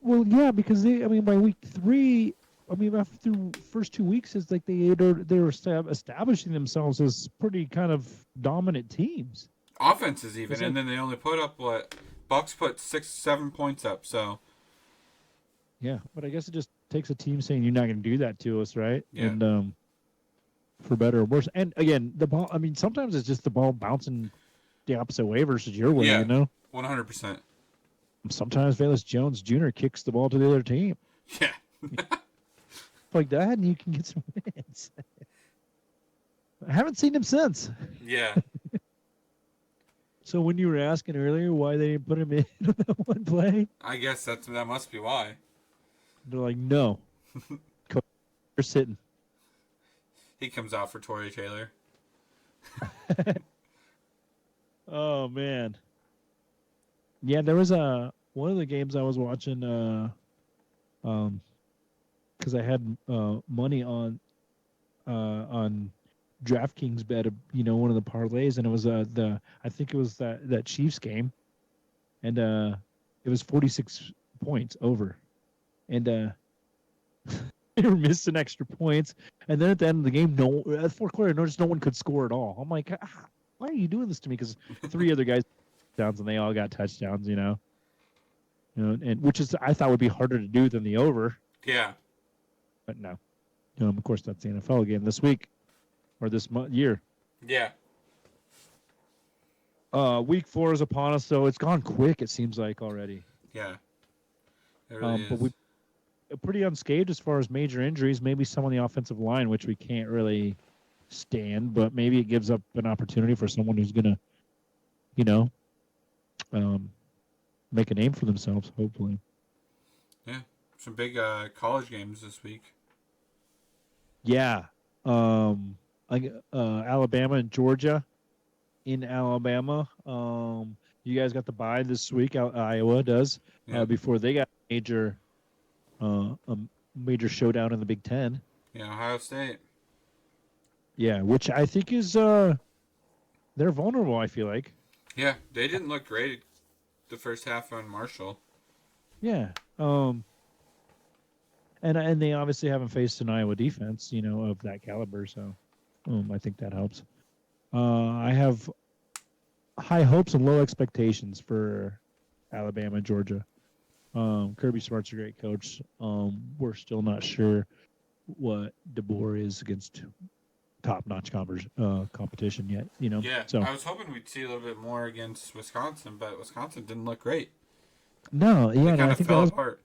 Well, yeah, because by week 3, after the first 2 weeks, it's like they were establishing themselves as pretty kind of dominant teams. Offenses even, and then they only put up Bucks put 6-7 points up. So yeah, but I guess it just takes a team saying you're not going to do that to us, right? Yeah. And for better or worse, and again, the ball. I mean, sometimes it's just the ball bouncing the opposite way versus your way. Yeah. 100%. Sometimes Velus Jones Jr. kicks the ball to the other team. Yeah. Like that, and you can get some wins. I haven't seen him since. Yeah. So when you were asking earlier why they didn't put him in on that one play, I guess that must be why. they're like, no, Coach, you're sitting. He comes out for Torrey Taylor. Oh man, yeah, there was one of the games I was watching, because I had money on DraftKings bet, one of the parlays, and it was I think it was that Chiefs game, and it was 46 points over, and they were missing extra points, and then at the end of the game, at fourth quarter, I noticed no one could score at all. I'm like, why are you doing this to me? Because 3 other guys touchdowns, and they all got touchdowns, and which is I thought would be harder to do than the over, Yeah. but no. Of course, that's the NFL game this week or this year. Yeah. Week 4 is upon us, so it's gone quick. It seems like already. Yeah. It really But is. we pretty unscathed as far as major injuries. Maybe some on the offensive line, which we can't really stand, but maybe it gives up an opportunity for someone who's gonna, make a name for themselves. Hopefully. Yeah. Some big college games this week. Yeah. Alabama and Georgia. In Alabama, you guys got the bye this week. Iowa does before they got a major showdown in the Big Ten. Yeah, Ohio State. Yeah, which I think is they're vulnerable. I feel like. Yeah, they didn't look great the first half on Marshall. Yeah. And they obviously haven't faced an Iowa defense, of that caliber. So, I think that helps. I have high hopes and low expectations for Alabama and Georgia. Kirby Smart's a great coach. We're still not sure what DeBoer is against top-notch competition yet. Yeah, so I was hoping we'd see a little bit more against Wisconsin, but Wisconsin didn't look great. No, yeah, They kind I of think fell that was apart.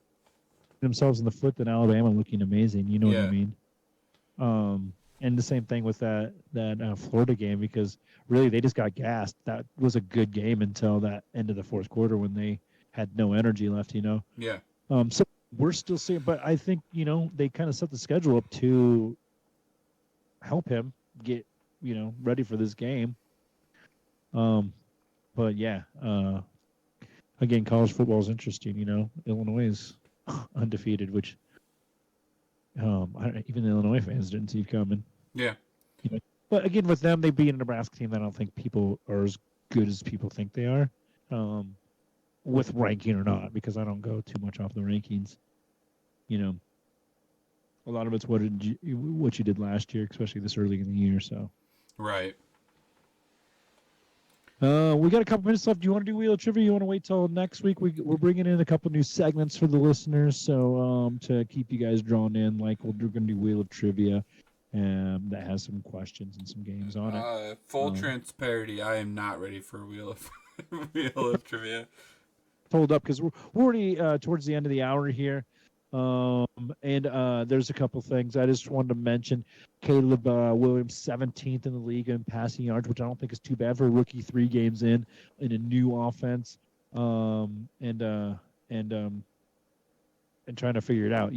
themselves in the foot than Alabama looking amazing. You know what I mean? And the same thing with that Florida game, because really they just got gassed. That was a good game until that end of the fourth quarter when they had no energy left. Yeah. So we're still seeing, but I think they kind of set the schedule up to help him get ready for this game. But yeah, again, college football is interesting. Illinois is undefeated, which even the Illinois fans didn't see coming. Yeah. But again, with them, they beat a Nebraska team that I don't think people are as good as people think they are, with ranking or not, because I don't go too much off the rankings. A lot of it's what you did last year, especially this early in the year. So Right. we got a couple minutes left. Do you want to do Wheel of Trivia? You want to wait till next week? We're bringing in a couple new segments for the listeners, so to keep you guys drawn in, like we're going to do Wheel of Trivia. That has some questions and some games on it. Full transparency, I am not ready for a Wheel of Trivia. Hold up, because we're already towards the end of the hour here. And there's a couple things I just wanted to mention. Caleb Williams, 17th in the league in passing yards, which I don't think is too bad for a rookie 3 games in a new offense. And trying to figure it out,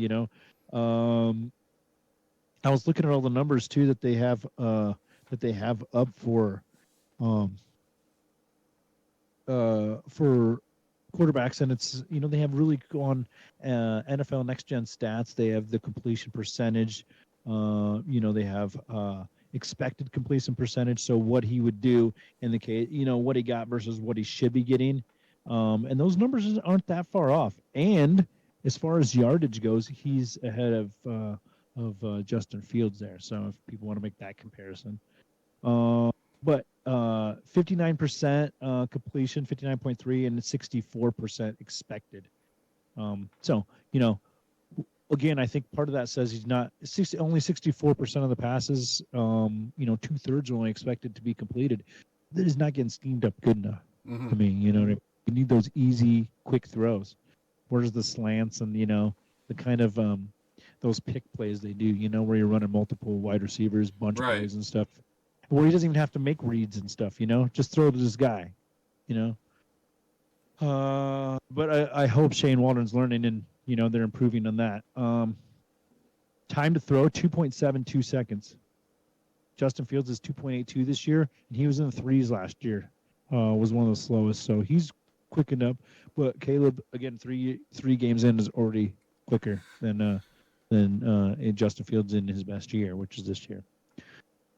I was looking at all the numbers too that they have up for quarterbacks, and it's they have really gone NFL Next Gen stats. They have the completion percentage. They have expected completion percentage. So what he would do in the case, what he got versus what he should be getting, and those numbers aren't that far off. And as far as yardage goes, he's ahead of Justin Fields there. So if people want to make that comparison, but 59% completion, 59.3, and 64% expected. So again, I think part of that says he's not only 64% of the passes. 2/3 are only expected to be completed. That is not getting schemed up good enough to me. You need those easy, quick throws. Where's the slants and the kind of those pick plays they do? Where you're running multiple wide receivers, bunch Right. plays and stuff. Where he doesn't even have to make reads and stuff. Just throw to this guy. But I hope Shane Waldron's learning and they're improving on that. Time to throw 2.72 seconds. Justin Fields is 2.82 this year, and he was in the threes last year. Was one of the slowest, so he's quickened up. But Caleb, again, three games in, is already quicker than Justin Fields in his best year, which is this year.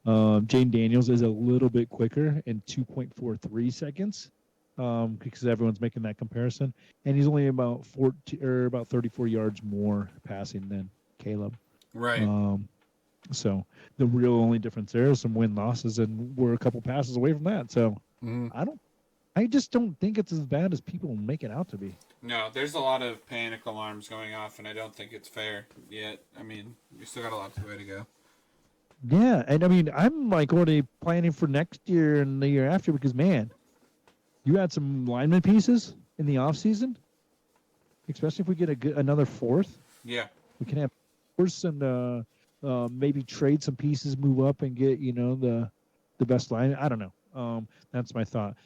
Jane Daniels is a little bit quicker in 2.43 seconds, because everyone's making that comparison, and he's only about 34 yards more passing than Caleb. Right. So the real only difference there is some win losses, and we're a couple passes away from that. So I just don't think it's as bad as people make it out to be. No, there's a lot of panic alarms going off, and I don't think it's fair yet. I mean, we still got a lot way to go. Yeah, and I mean, I'm like already planning for next year and the year after because, man, you had some lineman pieces in the offseason, especially if we get another fourth. Yeah. We can have fourths and maybe trade some pieces, move up, and get the best line. I don't know. That's my thought.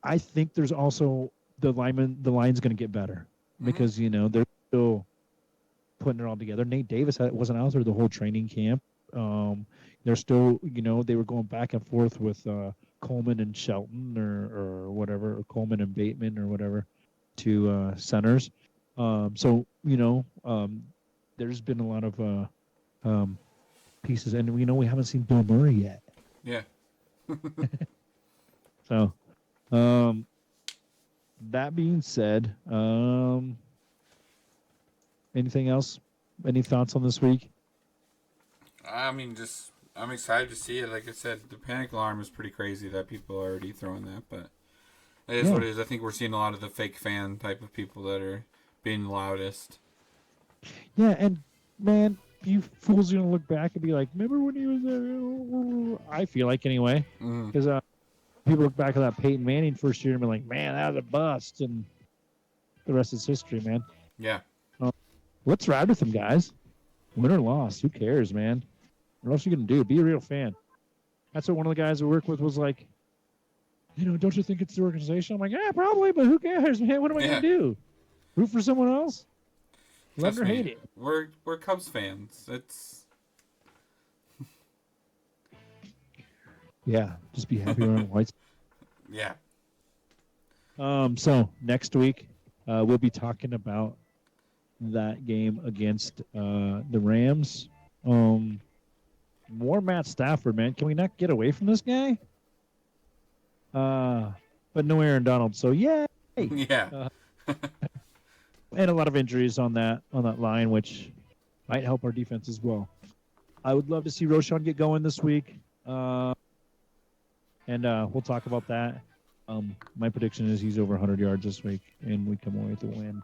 I think there's also the line's going to get better because they're still putting it all together. Nate Davis wasn't out there the whole training camp. They're still they were going back and forth with Coleman and Shelton or whatever, or Coleman and Bateman or whatever, to centers. So there's been a lot of pieces, and we haven't seen Bill Murray yet. Yeah. So, that being said, anything else? Any thoughts on this week? I mean, I'm excited to see it. Like I said, the panic alarm is pretty crazy that people are already throwing that, but it is what it is. I think we're seeing a lot of the fake fan type of people that are being the loudest. Yeah, and man, you fools are gonna look back and be like, "Remember when he was there?" I feel like anyway, because people look back at that Peyton Manning first year and be like, "Man, that was a bust," and the rest is history, man. Yeah. Let's ride with them, guys. Win or loss, who cares, man? What else are you gonna do? Be a real fan. That's what one of the guys I work with was like. Don't you think it's the organization? I'm like, yeah, probably, but who cares, man? What am I gonna do? Root for someone else? Love or hate it. We're Cubs fans. It's yeah, just be happy around White. Yeah. So next week, we'll be talking about that game against the Rams. More Matt Stafford, man. Can we not get away from this guy? But no Aaron Donald. So yay! Yeah. And a lot of injuries on that line, which might help our defense as well. I would love to see Roshan get going this week, and we'll talk about that. My prediction is he's over 100 yards this week, and we come away with a win.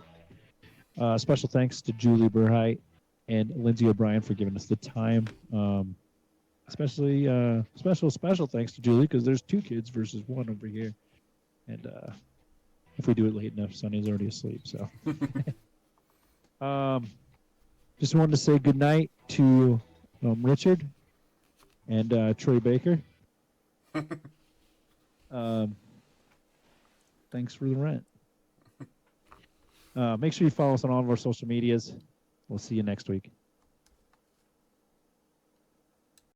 Special thanks to Julie Burheit and Lindsay O'Brien for giving us the time. Especially special thanks to Julie because there's 2 kids versus 1 over here, and if we do it late enough, Sonny's already asleep. So, just wanted to say good night to Richard and Troy Baker. Thanks for the rent. Make sure you follow us on all of our social medias. We'll see you next week.